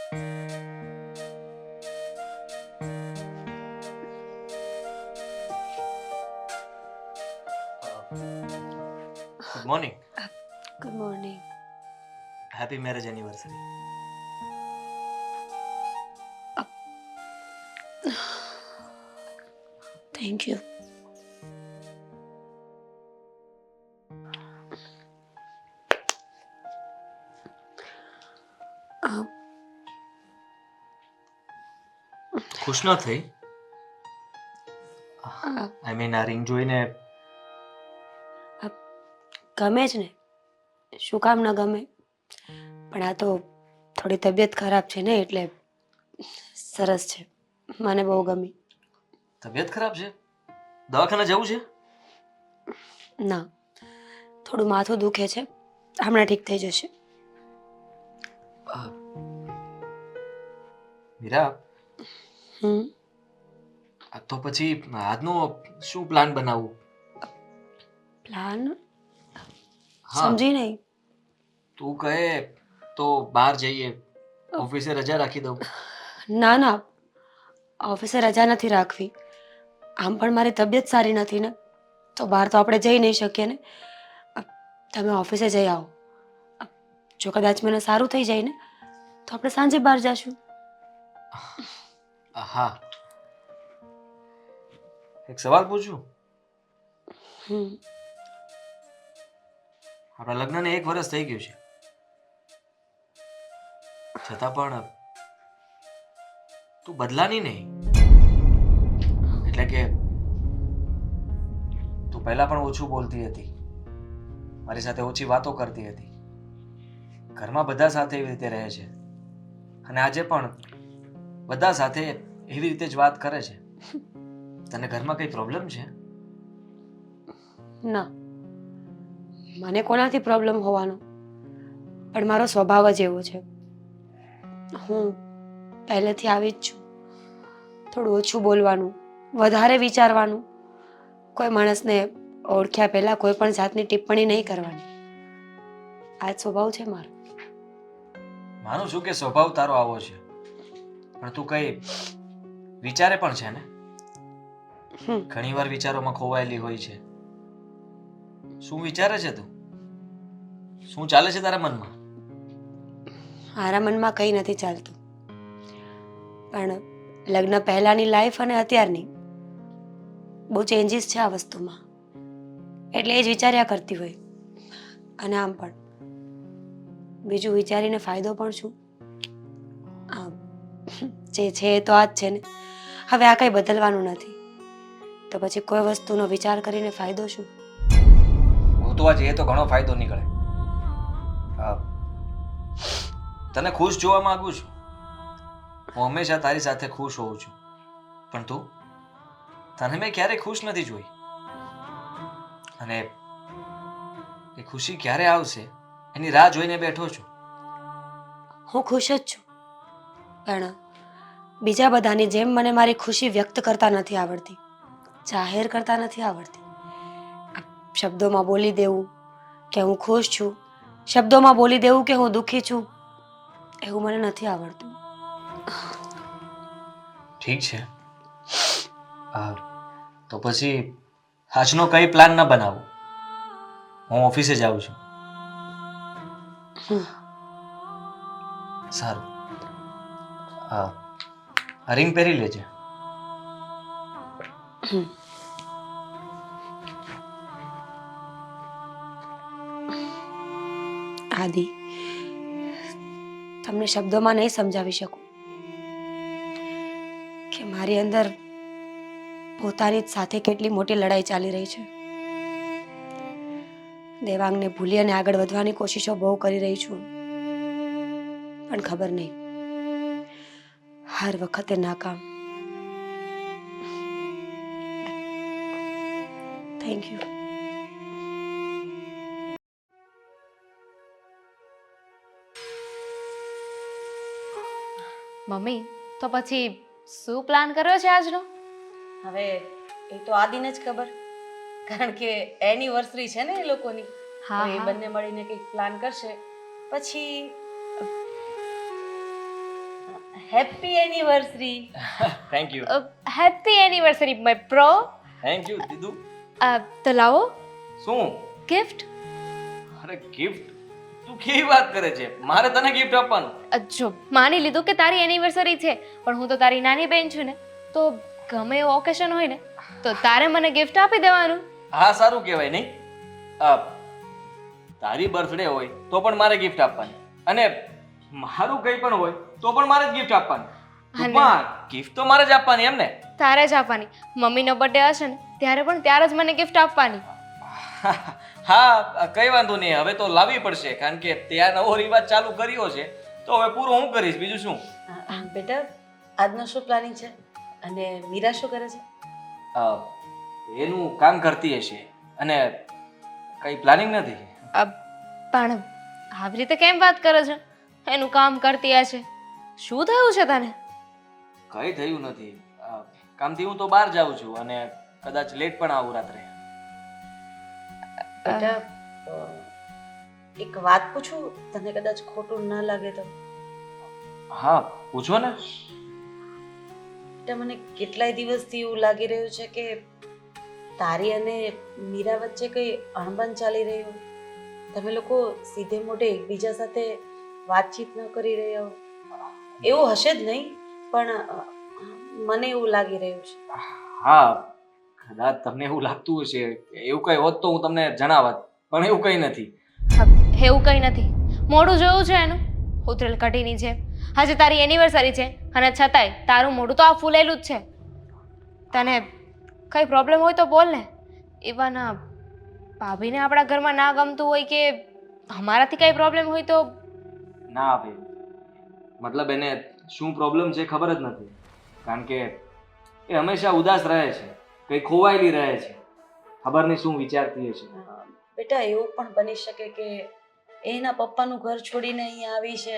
Good morning. Good morning. Happy marriage anniversary. Thank you. ખુશ ન થઈ? આઈ મીન આ રિંગ જોઈને ગમે જ ને, શું કામ ન ગમે? પણ આ તો થોડી તબિયત ખરાબ છે ને એટલે સરસ છે, મને બહુ ગમી. તબિયત ખરાબ છે? દવાખાને જવું છે? ના, થોડું માથું દુખે છે, હમણાં ઠીક થઈ જશે. મીરા, હમ. તો પછી આજનો શું પ્લાન બનાવવું? પ્લાન? હા, સમજી નહીં. તું કહે તો બહાર જઈએ, ઓફિસે રજા રાખી દઉં. ના ના, ઓફિસે રજા નથી રાખવી. આમ પણ મારી તબિયત સારી નથી ને, તો બહાર તો આપણે જઈ નહીં શકીએ ને. તમે ઓફિસે જઈ આવો. જો કદાચ મને સારું થઈ જાય ને તો આપણે સાંજે બહાર જઈશું. હા, એક સવાલ પૂછું? હમ. આપણા લગ્નને 1 વર્ષ થઈ ગયું છે, છતાં પણ તું બદલાની નહીં. એટલે કે તું પહેલા પણ ઓછું બોલતી હતી, મારી સાથે ઓછી વાતો કરતી હતી, ઘરમાં બધા સાથે એવી રીતે રહે છે, અને આજે પણ બધા સાથે એવી રીતે જ વાત કરે છે. તને ઘરમાં કઈ પ્રોબ્લેમ છે? ના, મને કોનાથી પ્રોબ્લેમ હોવાનો? પણ મારો સ્વભાવ જ એવો છે. હું પહેલેથી આવી જ છું. થોડું ઓછું બોલવાનું, વધારે વિચારવાનું, કોઈ માણસને ઓળખ્યા પહેલાં કોઈ પણ જાતની ટિપ્પણી નહીં કરવાની. આ જ સ્વભાવ છે મારો. માનું છું કે સ્વભાવ તારો આવો છે, પણ તું કઈ વિચારે પણ છે ને? ઘણીવાર વિચારોમાં ખોવાયેલી હોય છે. શું વિચારે છે તું? શું ચાલે છે તારા મનમાં? મારા મનમાં કંઈ નથી ચાલતું, પણ લગ્ન પહેલાંની લાઈફ અને અત્યારની બહુ ચેન્જીસ છે આ વસ્તુમાં, એટલે એ જ વિચાર્યા કરતી હોય. અને આમ પણ બીજું વિચારીને ફાયદો પણ શું? આમ જે છે એ તો આ જ છે ને. હવે આ કંઈ બદલવાનું નથી, તો પછી કોઈ વસ્તુનો વિચાર કરીને ફાયદો શું? ગોતવા જઈએ તો ઘણો ફાયદો નીકળે. તને ખુશ જોવા માંગુ છું. હું હંમેશા તારી સાથે ખુશ હોઉં છું, પણ તું, તને મેં ક્યારેય ખુશ નથી જોઈ. અને એ ખુશી ક્યારે આવશે એની રાહ જોઈને બેઠો છું. હું ખુશ જ છું, પણ બીજા બધાની જેમ મને મારી ખુશી વ્યક્ત કરતા નથી આવડતી, જાહેર કરતા નથી આવડતી. શબ્દોમાં બોલી દેવું કે હું ખુશ છું, શબ્દોમાં બોલી દેવું કે હું દુઃખી છું, એવું મને નથી આવડતું. ઠીક છે, તો પછી આજનો કઈ પ્લાન ન બનાવો. હું ઓફિસે જાઉં છું. સારું, રિંગ પહેરી લેજે. આદિ, તમને શબ્દોમાં નહીં સમજાવી શકું કે મારી અંદર પોતાની જ સાથે કેટલી મોટી લડાઈ ચાલી રહી છે. દેવાંગને ભૂલી અને આગળ વધવાની કોશિશો બહુ કરી રહી છું, પણ ખબર નહીં, હર વખતે નાકામ. Thank you. મમ્મી, તો પછી શું પ્લાન કર્યો છે આજનો? હવે એ તો આદિને જ ખબર, કારણ કે એનિવર્સરી છે ને એ લોકોની. હા, તો એ હા. બંને મળીને કંઈક પ્લાન કરશે. પછી happy anniversary. Thank you happy anniversary my pro. Thank you દીદુ. તો લાવો શું? ગિફ્ટ. અરે ગિફ્ટ? તું કેવી વાત કરે છે? મારે તને ગિફ્ટ આપવાનું? જો માની લીધું કે તારી એનિવર્સરી છે, પણ હું તો તારી નાની બહેન છું ને, તો ગમે એવો ઓકેશન હોય ને તો તારે મને ગિફ્ટ આપી દેવાનું. હા, સારું કહેવાય નહીં? તારી બર્થડે હોય તો પણ મારે ગિફ્ટ આપવાની, અને મારું કંઈ પણ હોય તો પણ મારે જ ગિફ્ટ આપવાની. ટૂંકમાં ગિફ્ટ તો મારે જ આપવાની એમ ને? તારે જ આપવાની. મમ્મીનો બર્થડે હશે ને ત્યારે જ મને ગિફ્ટ આપવાની. હા, કઈ વાંધો નહીં, હવે તો લાવવી પડશે, કારણ કે ત્યાં નવો રિવાજ ચાલુ કર્યો છે, તો હવે પૂરો હું કરીશ, બીજું શું. બેટા આજનો શું પ્લાનિંગ છે? અને મીરા શું કરે છે? એનું કામ કરતી હશે, અને કઈ પ્લાનિંગ નથી. પણ આવી રીતે કેમ વાત કરો છો? એનું કામ કરતી હશે. શું થયું છે તને? કઈ થયું નથી. કામથી હું તો બહાર જાઉં છું, અને કદાચ લેટ પણ આવું રાત્રે. બેટા એક વાત પૂછું, તને કદાચ ખોટું ન લાગે તો? હા, પૂછો ને. બેટા મને કેટલાય દિવસથી એવું લાગી રહ્યું છે કે તારી અને મીરા વચ્ચે કઈ અણબન ચાલી રહ્યું. તમે લોકો સીધે મોઢે એકબીજા સાથે વાતચીત ન કરી રહ્યા હો. એવું હશે જ નહીં, પણ મને એવું લાગી રહ્યું છે. હા, કદાચ તમને એવું લાગતું હશે, એવું કઈ હોત તો હું તમને જણાવત, પણ એવું કઈ નથી. એવું કંઈ નથી. મોઢું જોયું છે એનું ઉતરેલ કઢીની જેમ. આજે તારી એનિવર્સરી છે અને છતાંય તારું મોઢું તો આ ફૂલેલું જ છે. તને કઈ પ્રોબ્લેમ હોય તો બોલ ને. ઇવન ભાભીને આપણા ઘરમાં ના ગમતું હોય કે અમારાથી કઈ પ્રોબ્લેમ હોય તો. ના આવે, મતલબ એને શું પ્રોબ્લેમ છે ખબર જ નથી, કારણ કે એ હંમેશા ઉદાસ રહે છે, કઈ ખોવાયેલી રહે છે, ખબર નહીં શું વિચારતી હશે. બેટા એવું પણ બની શકે કે એના પપ્પાનું ઘર છોડીને અહીંયા આવી છે,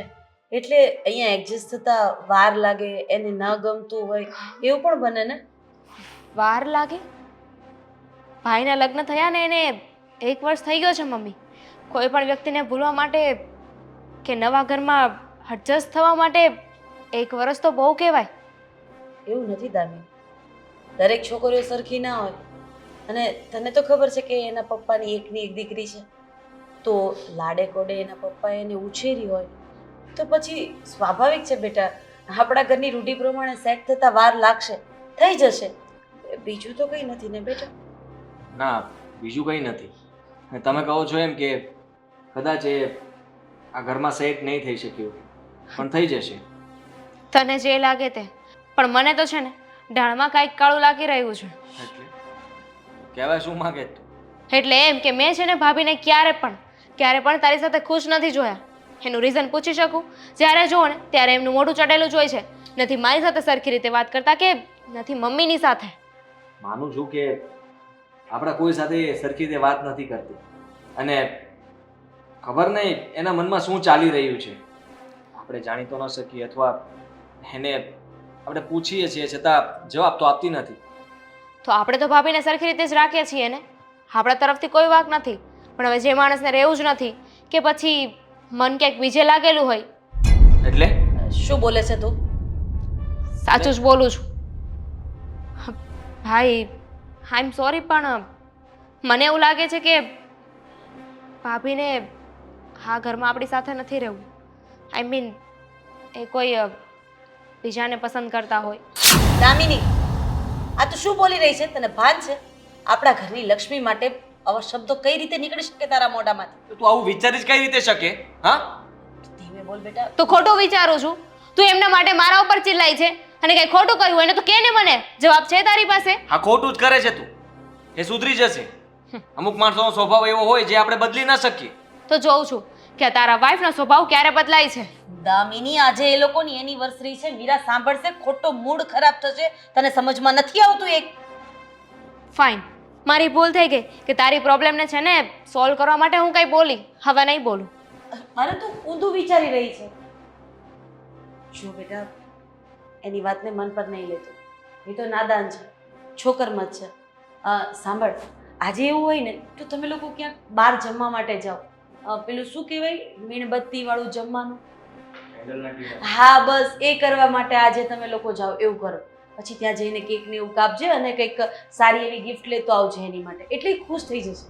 એટલે અહીંયા એડજસ્ટ થતા વાર લાગે, એને ન ગમતું હોય, એવું પણ બને ને. વાર લાગે? ભાઈના લગ્ન થયા ને એને 1 વર્ષ થઈ ગયો છે મમ્મી. કોઈ પણ વ્યક્તિને ભૂલવા માટે કે નવા ઘરમાં એડજસ્ટ થવા માટે 1 વર્ષ તો બહુ કહેવાય. એવું નથી દામી, દરેક છોકરીઓ સરખી ના હોય. અને તને તો ખબર છે કે એના પપ્પાની એકની એક દીકરી છે, તો લાડે કોડે એના પપ્પાએ એને ઉછેરી હોય તો પછી સ્વાભાવિક છે બેટા, આપણા ઘરની રૂઢિ પ્રમાણે સેટ થતા વાર લાગશે, થઈ જશે. બીજું તો કંઈ નથી ને બેટા. ના, બીજું કંઈ નથી. અને તમે કહો છો એમ કે કદાચ એ આ ઘરમાં સેટ નહીં થઈ શક્યું, પણ થઈ જશે. તને જે લાગે તે, પણ મને તો છે ને ડાળમાં કાંઈક કાળું લાગી રહ્યું છે. એટલે કહેવાય શું માંગે તું? એટલે એમ કે મેં છે ને ભાભીને ક્યારે પણ તારી સાથે ખુશ નથી જોયા. એનું રીઝન પૂછી શકું? જ્યારે જુઓ ને ત્યારે એમનું મોઢું ચડેલું જ હોય છે. નથી મારી સાથે સરખી રીતે વાત કરતા કે નથી મમ્મીની સાથે. માનું છું કે આપણા કોઈ સાથે સરખી રીતે વાત નથી કરતી, અને ખબર નહીં એના મનમાં શું ચાલી રહ્યું છે. આપણે જાણી તો ન શકીએ, અથવા એને આપણે પૂછીએ છીએ છતાં જવાબ તો આપતી નથી. તો આપણે તો ભાભીને સરખી રીતે જ રાખીએ છીએ ને, આપણા તરફથી કોઈ વાંક નથી. પણ હવે જે માણસને રહેવું જ નથી કે પછી મન ક્યાંક બીજે લાગેલું હોય. એટલે શું બોલે છે તું? સાચું જ બોલું છું ભાઈ. આઈ એમ સોરી, પણ મને એવું લાગે છે કે ભાભીને આ ઘરમાં આપણી સાથે નથી રહેવું. આઈ મીન એ કોઈ બીજાને પસંદ કરતા હોય. દામિની, આ તું શું બોલી રહી છે? તને ભાન છે? આપણા ઘરની લક્ષ્મી માટે આવા શબ્દો કઈ રીતે નીકળી શકે તારા મોઢામાંથી? તું આવું વિચારી જ કઈ રીતે શકે? હા, ધીમે બોલ બેટા. તો ખોટું વિચારું છું? તું એમના માટે મારા ઉપર ચિલ્લાય છે, અને કઈ ખોટું કર્યું હોય ને તો કે ને મને. જવાબ છે તારી પાસે? હા, ખોટું જ કરે છે તું. એ સુધરી જશે. અમુક માણસોનો સ્વભાવ એવો હોય જે આપણે બદલી ન શકીએ. તો જોઉં છું કે તારા વાઈફનો સ્વભાવ ક્યારે બદલાય છે. દામિની, આજે એ લોકોની એનિવર્સરી છે. મીરા સાંભળશે, ખોટો મૂડ ખરાબ થશે. તને સમજમાં નથી આવતું? એક ફાઇન, મારી ભૂલ થઈ ગઈ કે તારી પ્રોબ્લેમને છે ને સોલ્વ કરવા માટે હું કંઈ બોલી. હવે નહીં બોલું. મારે તું ઊંધું વિચારી રહી છે. જો બેટા, એની વાતને મન પર નહીં લેતો. એ તો નાદાન છે, છોકરમાં જ છે. સાંભળ, આજે એવું હોય ને તો તમે લોકો ક્યાંક બહાર જમવા માટે જાઓ. પેલું શું કહેવાય, મીણબત્તી વાળું જમવાનું. હા બસ એ કરવા માટે આજે તમે લોકો જાઓ એવું કરો. પછી ત્યાં જઈને કેક ને એવું કાપજે અને કંઈક સારી એવી ગિફ્ટ લેતો આવજે એની માટે, એટલી ખુશ થઈ જશે.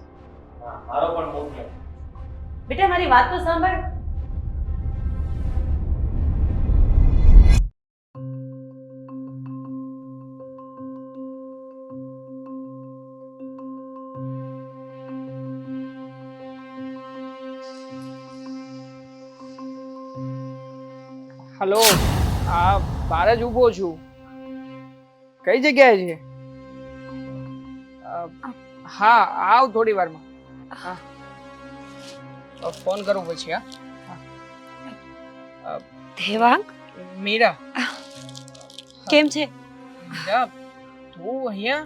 મારો પણ મૂડ છે. બેટા મારી વાત તો સાંભળ. હલો, આ બહાર જ ઊભો છું. કઈ જગ્યાએ છે? હા, આવ થોડી વારમાં. હા, ફોન કરું પછી. હા, દેવાંગ, મીરા. કેમ છે? મીરા, તું અહીંયા?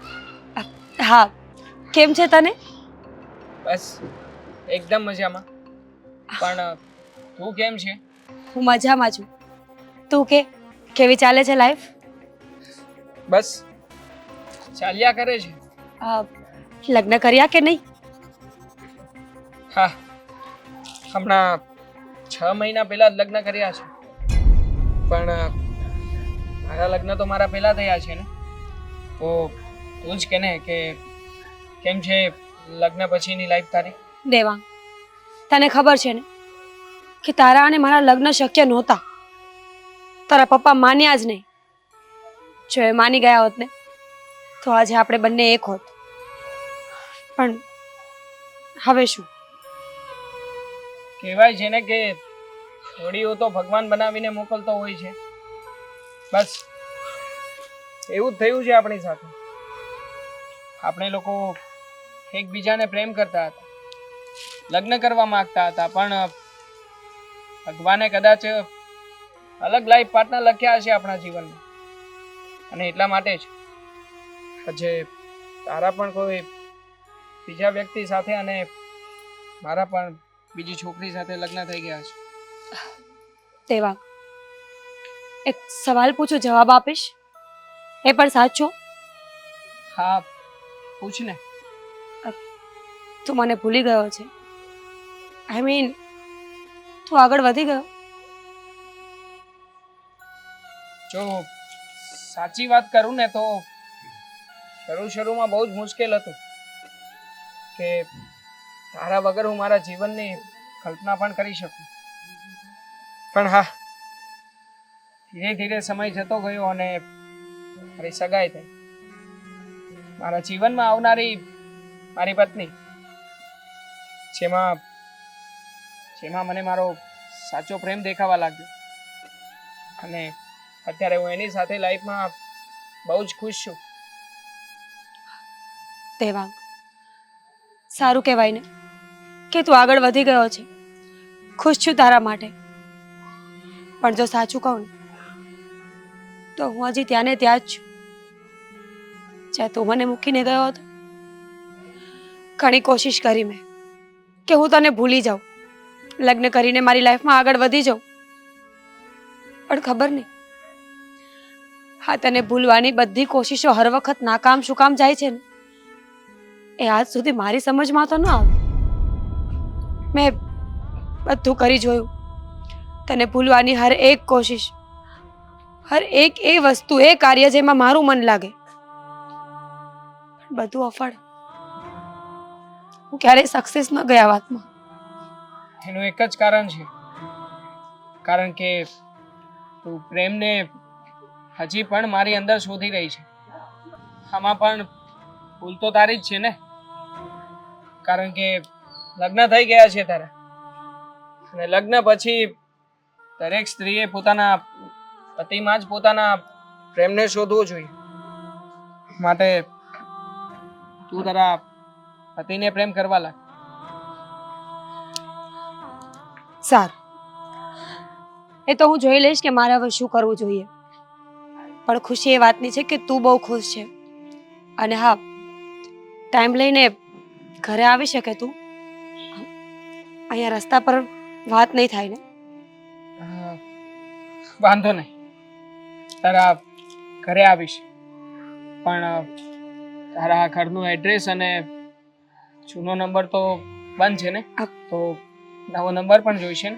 હા, કેમ છે તને? બસ એકદમ મજામાં. પણ તું કેમ છે? હું મજામાં છું. તું કે, કેવી ચાલે છે લાઈફ? બસ ચાલ્યા કરે છે. લગ્ન કર્યા કે નહીં? હા, હમણાં 6 મહિના પહેલા જ લગ્ન કર્યા છે. પણ મારા લગ્ન તો મારા પહેલા થયા છે ને. તો તું જ કે ને કે કેમ છે લગ્ન પછીની લાઈફ તારી? દેવાંગ, તને ખબર છે ને કે તારા અને મારા લગ્ન શક્ય નહોતા. તારા પપ્પા માન્યા જ નહીં. જો એ માની ગયા હોત ને તો આજે આપણે બંને એક હોત. પણ હવે શું? કહેવાય છે ને કે જોડીઓ તો ભગવાન બનાવીને મોકલતો હોય છે. બસ એવું જ થયું છે આપણી સાથે. આપણે લોકો એકબીજાને પ્રેમ કરતા હતા, લગ્ન કરવા માંગતા હતા, પણ ભગવાને કદાચ અલગ લાઈફ પાર્ટનર લખ્યા હશે આપણા જીવનમાં. અને એટલા માટે જ આજે તારા પણ કોઈ બીજા વ્યક્તિ સાથે અને મારા પણ બીજી છોકરી સાથે લગ્ન થઈ ગયા છે. દેવાંગ, એક સવાલ પૂછું, જવાબ આપીશ? એ પણ સાચો? હા, પૂછ ને. તું મને ભૂલી ગયો છે? આઈ મીન, તું આગળ વધી ગયો? જો સાચી વાત કરું ને તો શરૂમાં બહુ જ મુશ્કેલ હતું કે તારા વગર હું મારા જીવનની કલ્પના પણ કરી શકું. પણ હા, ધીરે ધીરે સમય જતો ગયો અને મારી સગાઈ થઈ. મારા જીવનમાં આવનારી મારી પત્ની, જેમાં મને મારો સાચો પ્રેમ દેખાવા લાગ્યો. અને અત્યારે હું એની સાથે લાઈફમાં બહુ જ ખુશ છું. દેવાંગ, સારું કહેવાય ને કે તું આગળ વધી ગયો છે. ખુશ છું તારા માટે. પણ જો સાચું કહું ને તો હું હજી ત્યાં ને ત્યાં જ છું જ્યાં તું મને મૂકીને ગયો હતો. ઘણી કોશિશ કરી મેં કે હું તને ભૂલી જાઉં, લગ્ન કરીને મારી લાઈફમાં આગળ વધી જાઉં. પણ ખબર નહીં, હા, તને ભૂલવાની બધી કોશિશો હર વખત નાકામ શું કામ જાય છે ને એ આજ સુધી મારી સમજમાં તો ન આવે. મેં બધું કરી જોયું, તને ભૂલવાની હર એક કોશિશ, હર એક એ વસ્તુ, એ કાર્ય જેમાં મારું મન લાગે, બધું અફળ. હું ક્યારેય સક્સેસ ન ગયા વાતમાં. એનું એક જ કારણ છે, કારણ કે તું પ્રેમને હજી પણ મારી અંદર શોધી રહી છે. આમાં પણ ભૂલ તો તારી જ છે ને, કારણ કે લગ્ન થઈ ગયા છે તારા. અને લગ્ન પછી દરેક સ્ત્રીએ પોતાના પતિમાં જ પોતાના પ્રેમને શોધવો જોઈએ. માટે તું તારા પતિને પ્રેમ કરવા લાગ. સારું, એ તો હું જોઈ લઈશ કે મારે હવે શું કરવું જોઈએ. પણ ખુશી એ વાતની છે કે તું બહુ ખુશ છે. અને હા, ટાઈમ લઈને ઘરે આવી શકે તું? અહીંયા રસ્તા પર વાત નહીં થાય ને? વાંધો નહીં, તારા ઘરે આવીશ. પણ તારા ઘરનું એડ્રેસ અને જૂનો નંબર તો બંધ છે ને? તો નવો નંબર પણ જોઈશે ને?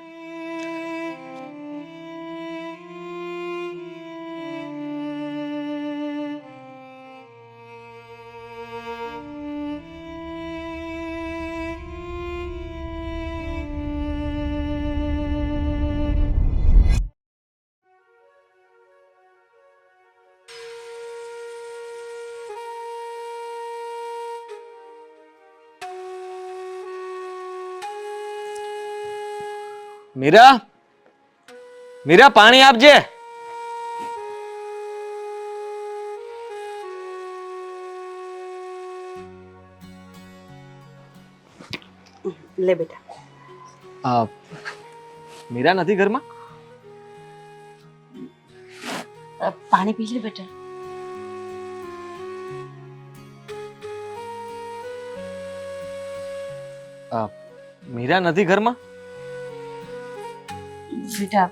મીરા, મીરા પાણી આપજે. લે બેટા. મીરા નથી ઘરમાં? પાણી પી લે બેટા. મીરા નથી ઘરમાં? બેટા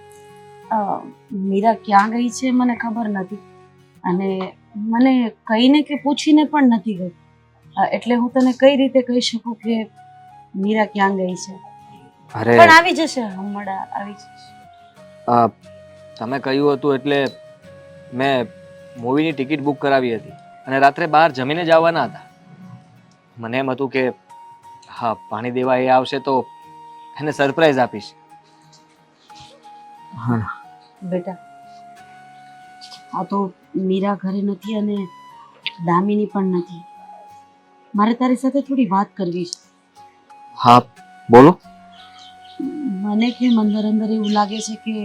મીરા ક્યાં ગઈ છે મને ખબર નથી, અને મને કહીને કે પૂછીને પણ નથી ગઈ. એટલે હું તને કઈ રીતે કહી શકું કે મીરા ક્યાં ગઈ છે? અરે પણ આવી જશે, હમણાં આવી જશે. તમે કહ્યું હતું એટલે મેં મૂવીની ટિકિટ બુક કરાવી હતી અને રાત્રે બહાર જમીને જ આવવાના હતા. મને એમ હતું કે હા, પાણી દેવા એ આવશે તો એને સરપ્રાઈઝ આપીશ. હા બેટા આ તો મીરા ઘરે નથી અને દામિની પણ નથી. મારે તારી સાથે થોડી વાત કરવી છે. હા બોલો. મને કેમ અંદર અંદર એવું લાગે છે કે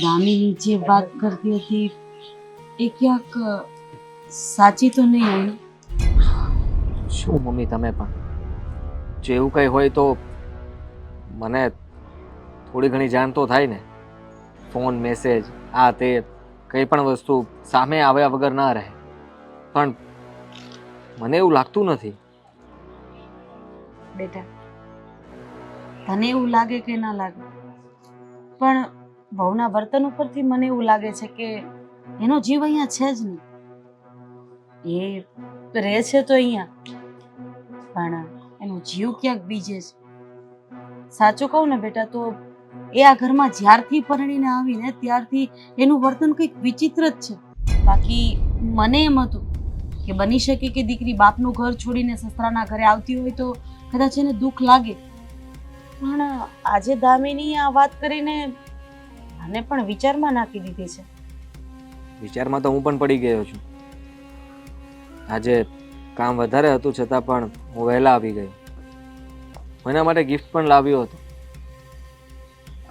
દામિની જે વાત કરતી હતી એ ક્યાંક સાચી તો નહીં હોય ને? શું મમ્મી તમે પણ, જો એવું કંઈ હોય તો મને થોડી ઘણી જાણ તો થાય ને. ફોન મેસેજ આ તે કંઈ પણ વસ્તુ સામે આવ્યા વગર ના રહે. પણ મને એવું લાગતું નથી. બેટા તને એવું લાગે કે ના લાગે, પણ વહુના વર્તન ઉપરથી મને એવું લાગે છે કે એનો જીવ અહીંયા છે જ નહીં. એ રહે છે તો અહીંયા, પણ એનો જીવ ક્યાંક બીજે છે. સાચું કહું ને બેટા તો એ આ ઘરમાં જ્યારથી પરણીને આવીને ત્યારથી એનું વર્તન કંઈક વિચિત્ર જ છે. બાકી મને એમ હતું કે બની શકે કે દીકરી બાપનું ઘર છોડીને સસરાના ઘરે આવતી હોય તો કદાચ એને દુઃખ લાગે, પણ આજે દામિની આ વાત કરીને મને પણ વિચારમાં નાખી દીધી છે. વિચારમાં તો હું પણ પડી ગયો છું. આજે કામ વધારે હતું છતાં પણ હું વહેલા આવી ગયો. હું એના માટે ગિફ્ટ પણ લાવ્યો હતો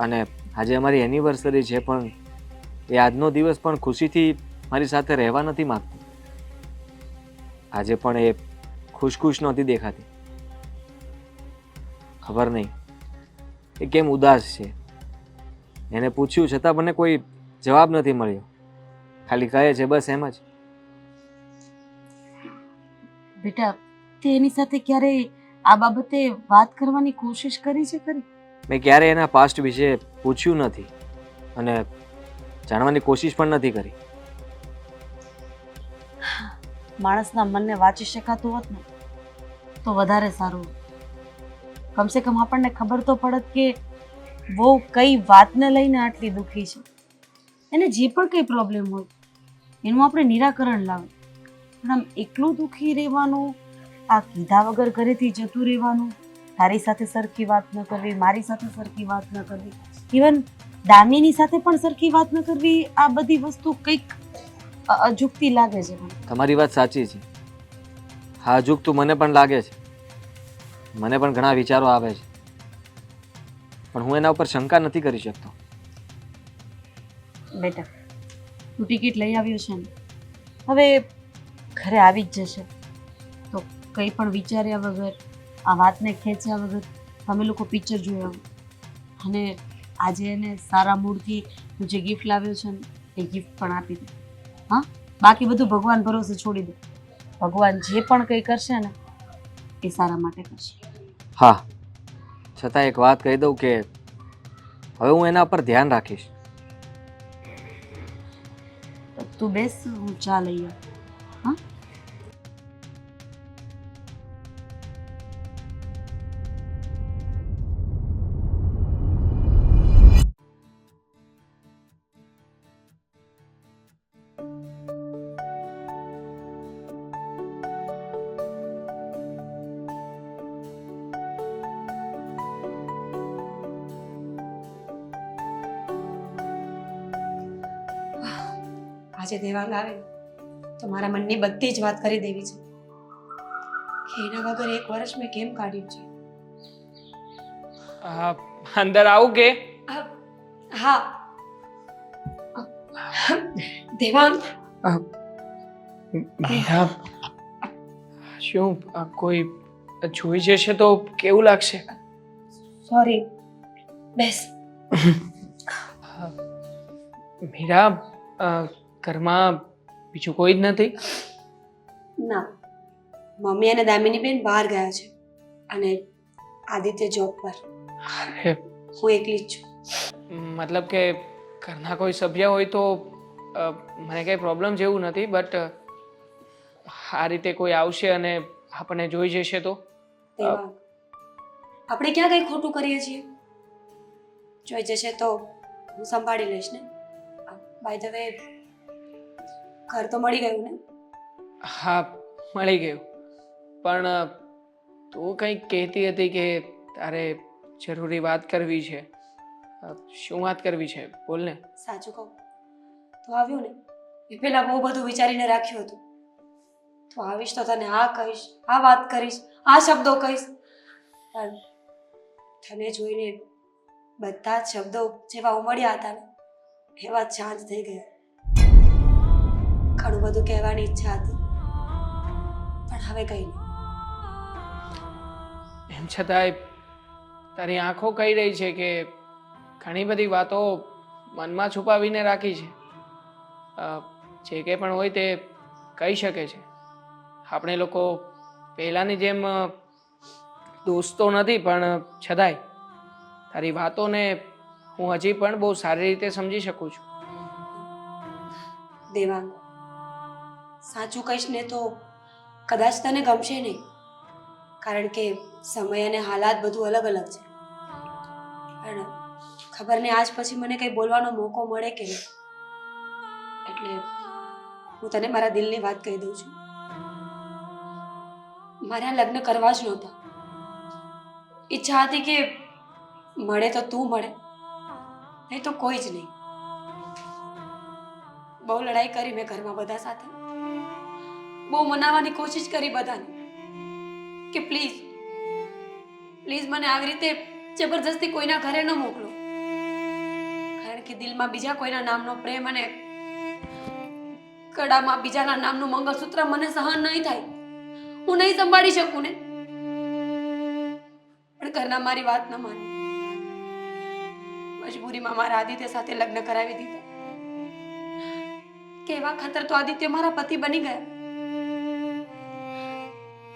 અને આજે અમારી એનિવર્સરી છે, પણ એ આજનો દિવસ પણ ખુશીથી મારી સાથે રહેવા નથી માંગતો. આજે પણ એ ખુશ નહોતી દેખાતી. ખબર નહીં એ કેમ ઉદાસ છે. એને પૂછ્યું છતાં મને કોઈ જવાબ નથી મળ્યો. ખાલી કહે છે બસ એમ જ. બેટા તે એની સાથે ક્યારેય આ બાબતે વાત કરવાની કોશિશ કરી છે ખરી? મેં ક્યારેય એના પાસ્ટ વિશે પૂછ્યું નથી અને જાણવાની કોશિશ પણ નથી કરી. માણસના મનને વાંચી શકાતું હોત ને તો વધારે સારું. કમસે કમ આપણને ખબર તો પડત કે બહુ કઈ વાતને લઈને આટલી દુઃખી છે. એને જે પણ કઈ પ્રોબ્લેમ હોય એનું આપણે નિરાકરણ લાવે. પણ આમ એકલું દુઃખી રહેવાનું, આ કીધા વગર ઘરેથી જતું રહેવાનું, તારી સાથે સરખી વાત ન કરવી, મારી સાથે સરખી વાત ન કરવી, ઇવન દામિની સાથે પણ સરખી વાત ન કરવી, આ બધી વસ્તુ કંઈક અજુગતી લાગે છે. તમારી વાત સાચી છે. હા, અજુગતું મને પણ લાગે છે. મને પણ ઘણા વિચારો આવે છે, પણ હું એના ઉપર શંકા નથી કરી શકતો. બેટા તું ટિકિટ લઈ આવ્યો છે ને, હવે ઘરે આવી જ જશે તો કંઈ પણ વિચાર્યા વગર, આ વાતને ખેંચ્યા વગર તમે લોકો પિક્ચર જોઈ આવો. અને આજે એને સારા મૂડથી તું જે ગિફ્ટ લાવ્યો છે ને એ ગિફ્ટ પણ આપી દે. હા, બાકી બધું ભગવાન ભરોસે છોડી દે. ભગવાન જે પણ કંઈ કરશે ને એ સારા માટે કરશે. હા, છતાં એક વાત કહી દઉં કે હવે હું એના પર ધ્યાન રાખીશ. તું બેસ, હું ચા લઈ આવું. હા આજે દેવાંગ આવે તો મારા મનની બધી જ વાત કરી દેવી છે કે એના વગર એક વર્ષ મેં કેમ કાઢ્યું છે. અંદર આવું કે હા દેવાંગ મીરા શું કોઈ જોઈ જશે તો કેવું લાગશે? સોરી બેસ. મીરા ઘરમાં બીજું કોઈ જ નથી? ના, મમ્મી અને દામિની બેન બહાર ગયા છે અને આદિત્ય જોબ પર. અરે હું એકલી જ છું. મતલબ કે ઘરના કોઈ સભ્ય હોય તો મને કંઈ પ્રોબ્લેમ જેવું નથી, બટ આ રીતે કોઈ આવશે અને આપણને જોઈ જશે તો? દેવાંગ, આપણે ક્યાં કંઈ ખોટું કરીએ છીએ? જોઈ જશે તો હું સંભાળી લઈશ ને. બાય ધ વે, ઘર તો મળી ગયું ને? હા, મળી ગયું. પણ તું કંઈક કહેતી હતી કે તારે જરૂરી વાત કરવી છે. શું વાત કરવી છે? બોલ ને. સાચું કહું તો આવ્યો ને એ પહેલા બહુ બધું વિચારીને રાખ્યું હતું. તો આવીશ તો તને આ કહીશ, આ વાત કરીશ, આ શબ્દો કહીશ, પણ તને જોઈને બધા જ શબ્દો જેવા ઉમળ્યા હતા ને એવા જ શાંત થઈ ગયા. ઘણું બધું કહેવાની ઈચ્છા હતી પણ હવે કઈ નહીં. એમ છતાંય તારી આંખો કહી રહી છે કે ઘણી બધી વાતો મનમાં છુપાવીને રાખી છે. જે કંઈ પણ હોય તે કહી શકે છે. આપણે લોકો પહેલાંની જેમ દોસ્તો નથી, પણ છતાંય તારી વાતોને હું હજી પણ બહુ સારી રીતે સમજી શકું છું. દેવાંગ, સાચું કહીશ ને તો કદાચ તને ગમશે નહીં, કારણ કે સમય અને હાલાત બધું અલગ અલગ છે. પણ ખબર નહીં આજ પછી મને કંઈ બોલવાનો મોકો મળે કે નહીં, એટલે હું તને મારા દિલની વાત કહી દઉં છું. મારે આ લગ્ન કરવા જ નહોતા. ઈચ્છા હતી કે મળે તો તું મળે, નહીં તો કોઈ જ નહીં. બહુ લડાઈ કરી મેં ઘરમાં બધા સાથે, બહુ મનાવવાની કોશિશ કરી બધાને કે પ્લીઝ પ્લીઝ મને આવી રીતે જબરજસ્તી કોઈના ઘરે ન મોકલો, કારણ કે દિલમાં બીજા કોઈના નામનો પ્રેમ અને કડામાં બીજાના નામનું મંગળસૂત્ર મને સહન નહીં થાય. હું નહીં સંભાળી શકું ને. પણ ઘરના મારી વાત ન માની, મજબૂરીમાં મારા આદિત્ય સાથે લગ્ન કરાવી દીધા. કેવા ખાતર તો આદિત્ય મારા પતિ બની ગયા,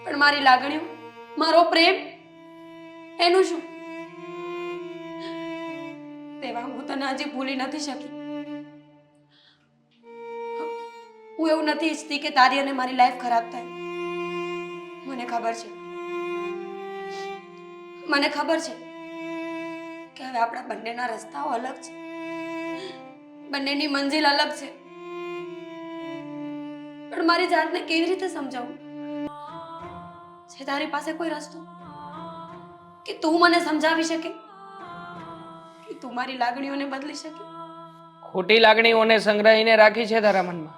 પણ મારી લાગણીઓ, મારો પ્રેમ, એનું શું? તેવા હું તને હજી ભૂલી નથી શકી. હું એવું નથી ઈચ્છતી કે તારી અને મારી લાઈફ ખરાબ થાય. મને ખબર છે, મને ખબર છે કે હવે આપણા બંનેના રસ્તાઓ અલગ છે, બંનેની મંજિલ અલગ છે. પણ મારી જાતને કેવી રીતે સમજાવું? છે તારી પાસે કોઈ રસ્તો કે તું મને સમજાવી શકે, કે તું મારી લાગણીઓને બદલી શકે? ખોટી લાગણીઓને સંગ્રહીને રાખી છે તારા મનમાં.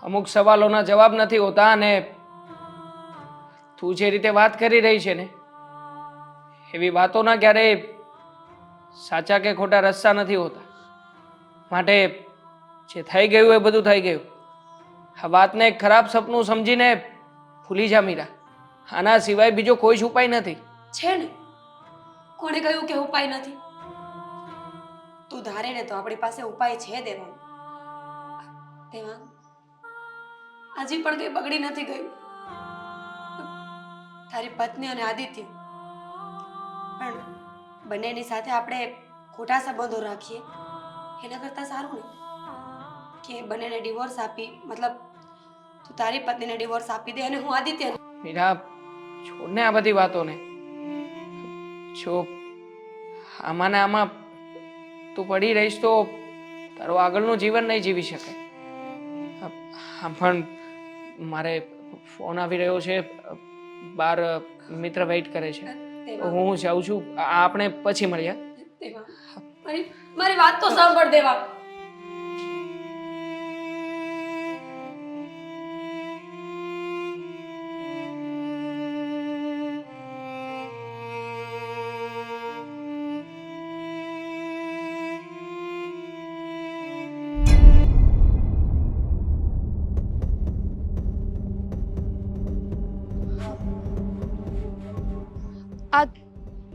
અમુક સવાલોના જવાબ નથી હોતા, અને તું જે રીતે વાત કરી રહી છે ને, એવી વાતોના ક્યારેય સાચા કે ખોટા રસ્તા નથી હોતા. માટે જે થઈ ગયું એ બધું થઈ ગયું. આ વાતને એક ખરાબ સપનું સમજીને ભૂલી જા મીરા. આના સિવાય બીજો કોઈ જ ઉપાય નથી. છે ને, કોણે કહ્યું કે ઉપાય નથી? તું ધારે ને તો આપણી પાસે ઉપાય છે. દેવાંગ, દેવાંગ, હજી પણ કઈ બગડી નથી ગયું. તારી પત્ની અને આદિત્ય, પણ બંનેની સાથે આપણે ખોટા સંબંધો રાખીએ એના કરતાં સારું ને કે બંનેને ડિવોર્સ આપી, મતલબ તું તારી પત્નીને ડિવોર્સ આપી દે અને હું આદિત્ય. મીરા, છોડને આ બધી વાતોને. જો આમાં ને આમાં તું પડી રહીશ તો તારું આગળનું જીવન નહીં જીવી શકે. આમ પણ મારે ફોન આવી રહ્યો છે, બાર મિત્ર વેઇટ કરે છે. હું જાઉં છું, આપણે પછી મળીએ. મારી વાત તો સાંભળ દેવાંગ.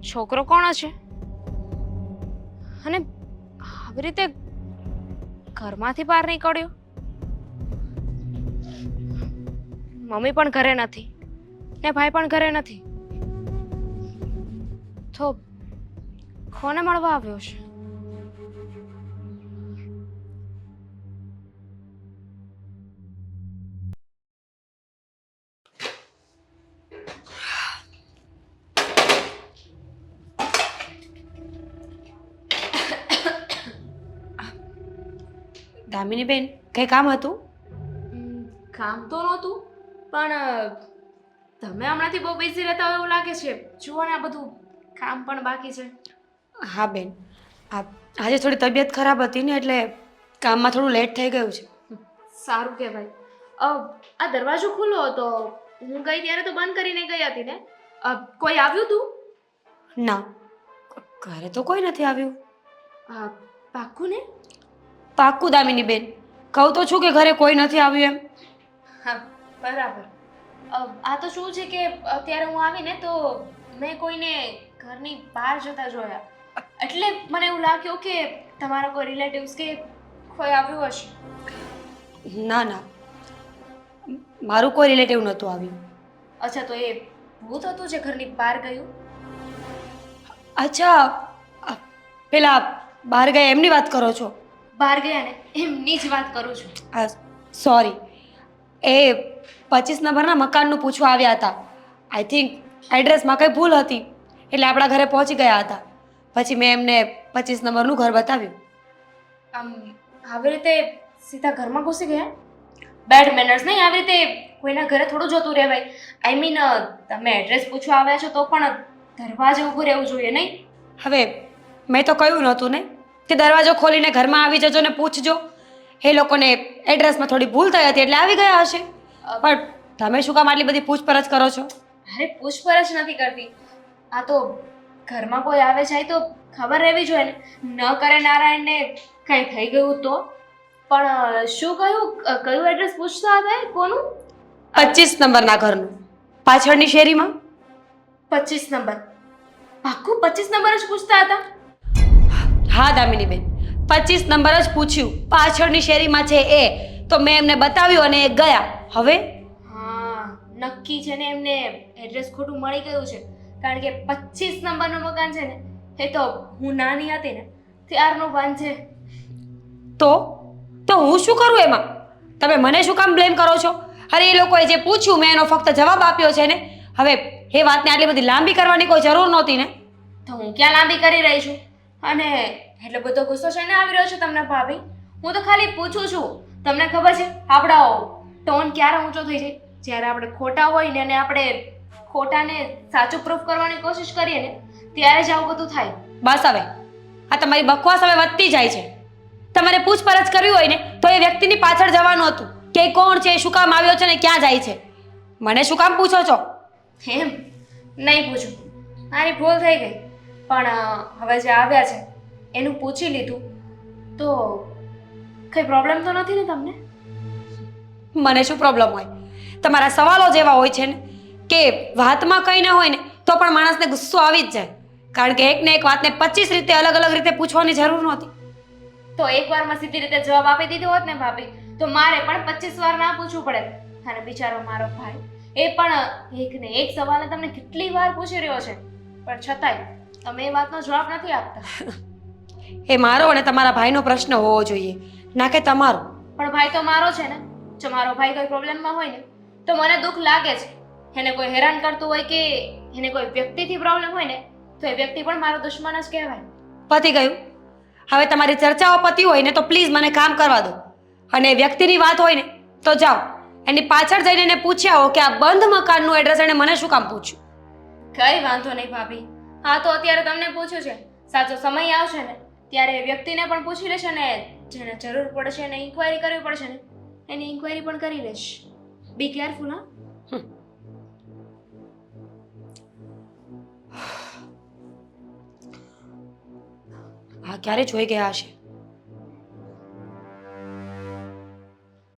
છોકરો કોણ હશે? અને આવી રીતે ઘરમાંથી બહાર નીકળ્યો? મમ્મી પણ ઘરે નથી ને ભાઈ પણ ઘરે નથી, તો કોને મળવા આવ્યો છે? દામિની બેન, કંઈ કામ હતું? કામ તો નહોતું, પણ તમે હમણાંથી બહુ બિઝી રહેતા હોય એવું લાગે છે. જુઓ ને આ બધું કામ પણ બાકી છે. હા બેન, આજે થોડી તબિયત ખરાબ હતી ને એટલે કામમાં થોડું લેટ થઈ ગયું છે. સારું કહેવાય. આ દરવાજો ખુલ્લો હતો, હું ગઈ ત્યારે તો બંધ કરીને ગઈ હતી ને. કોઈ આવ્યું તું? ના, ઘરે તો કોઈ નથી આવ્યું. પાક્કું ને? પાક્કું દામિની બેન, કહું તો છું કે ઘરે કોઈ નથી આવ્યું એમ. હા, બરાબર. આ તો શું છે કે અત્યારે હું આવીને તો મેં કોઈને ઘરની બહાર જતા જોયા, એટલે મને એવું લાગ્યું કે તમારા કોઈ રિલેટિવ્સ કે કોઈ આવ્યું હશે. ના ના, મારું કોઈ રિલેટિવ નહોતું આવ્યું. અચ્છા, તો એ ભૂત હતું જે ઘરની બહાર ગયું? અચ્છા, પેલા બહાર ગયા એમની વાત કરો છો? બહાર ગયા ને એમની જ વાત કરું છું. સોરી, એ 25 નંબરના મકાનનું પૂછવા આવ્યા હતા. આઈ થિંક એડ્રેસમાં કંઈ ભૂલ હતી એટલે આપણા ઘરે પહોંચી ગયા હતા. પછી મેં એમને 25 નંબરનું ઘર બતાવ્યું. આવી રીતે સીધા ઘરમાં ઘૂસી ગયા? બેડ મેનર્સ નહીં, આવી રીતે કોઈના ઘરે થોડું જતું રહેવાય. આઈ મીન, તમે એડ્રેસ પૂછવા આવ્યા છો તો પણ દરવાજે ઊભું રહેવું જોઈએ નહીં? હવે મેં તો કહ્યું નહોતું ને કે દરવાજો ખોલીને ઘરમાં આવી જજો ને પૂછજો. એ લોકોને એડ્રેસમાં થોડી ભૂલ થઈ હતી એટલે આવી ગયા હશે. પણ તમે શું કામ આટલી બધી પૂછપરછ કરો છો? અરે પૂછપરછ નથી કરતી, આ તો ઘરમાં કોઈ આવે જાય તો ખબર રહેવી જોઈએ ને. ન કરે નારાયણને કંઈ થઈ ગયું તો. પણ શું કયું એડ્રેસ પૂછતા હતા? કોનું? 25 નંબરના ઘરનું, પાછળની શેરીમાં. 25 નંબર? પાક્કું 25 નંબર જ પૂછતા હતા? હા દામિની બેન, 25 નંબર જ પૂછ્યું. પાછળની શેરીમાં છે એ તો મેં એમને બતાવ્યું અને એ ગયા. હવે હા, નક્કી છે ને એમને એડ્રેસ ખોટું મળી ગયું છે. કારણ કે 25 નંબરનું મકાન છે ને એ તો હું નાની હતી ને ત્યારનું બાંધ છે. તો હું શું કરું એમાં? તમે મને શું કામ બ્લેમ કરો છો? અરે એ લોકોએ જે પૂછ્યું મેં એનો ફક્ત જવાબ આપ્યો છે ને. હવે એ વાતને આટલી બધી લાંબી કરવાની કોઈ જરૂર નહોતી ને. તો હું ક્યાં લાંબી કરી રહી છું? અને એટલો બધો ગુસ્સો છે ને આવી રહ્યો છે તમને ભાભી? હું તો ખાલી પૂછું છું. તમને ખબર છે આપણો ટોન ક્યારે ઊંચો થઈ જાય? જ્યારે આપણે ખોટા હોય ને અને આપણે ખોટાને સાચું પ્રૂફ કરવાની કોશિશ કરીએ ને ત્યારે જ આવું બધું થાય. બસ હવે આ તમારી બકવાસ હવે વધતી જાય છે. તમારે પૂછપરછ કરવી હોય ને તો એ વ્યક્તિની પાછળ જવાનું હતું કે એ કોણ છે, શું કામ આવ્યો છે ને ક્યાં જાય છે. મને શું કામ પૂછો છો? એમ નહીં પૂછું, મારી ભૂલ થઈ ગઈ. પણ હવે જે આવ્યા છે એનું પૂછી લીધું તો કંઈ પ્રોબ્લેમ તો નથી ને તમને? મને શું પ્રોબ્લેમ હોય? તમારા સવાલો જેવા હોય છે ને કે વાતમાં કંઈ ના હોય ને તો પણ માણસને ગુસ્સો આવી જ જાય. કારણ કે એકને એક વાતને 25 રીતે અલગ અલગ રીતે પૂછવાની જરૂર નહોતી. તો એક વારમાં સીધી રીતે જવાબ આપી દીધો હોત ને ભાભી તો મારે પણ 25 વાર ના પૂછવું પડે. અને બિચારો મારો ભાઈ એ પણ એકને એક સવાલને તમને કેટલી વાર પૂછી રહ્યો છે પણ છતાંય તમે એ વાતનો જવાબ નથી આપતા. એ મારો અને તમારા ભાઈનો પ્રશ્ન હોવો જોઈએ, ના કે તમારો. પણ ભાઈ તો મારો છે ને. જો મારો ભાઈ કોઈ પ્રોબ્લેમમાં હોય ને તો મને દુઃખ લાગે છે. એને કોઈ હેરાન કરતું હોય કે એને કોઈ વ્યક્તિથી પ્રોબ્લેમ હોય ને તો એ વ્યક્તિ પણ મારો દુશ્મન જ કહેવાય. પતી ગયું. હવે તમારી ચર્ચાઓ પતી હોય ને તો પ્લીઝ મને કામ કરવા દો. અને એ વ્યક્તિની વાત હોય ને તો જાઓ એની પાછળ જઈને એને પૂછ્યા હો કે આ બંધ મકાનનું એડ્રેસ એને મને શું કામ પૂછ્યું. કઈ વાંધો નહીં ભાભી, હા તો અત્યારે તમને પૂછ્યું છે, સાચો સમય આવશે ને ત્યારે એ વ્યક્તિને પણ પૂછી લેશે ને જેને જરૂર પડશે એને ઇન્ક્વાયરી કરવી પડશે ને એની ઇન્ક્વાયરી પણ કરી લેશ. Be careful. હા ક્યારે જોઈ ગયા હશે?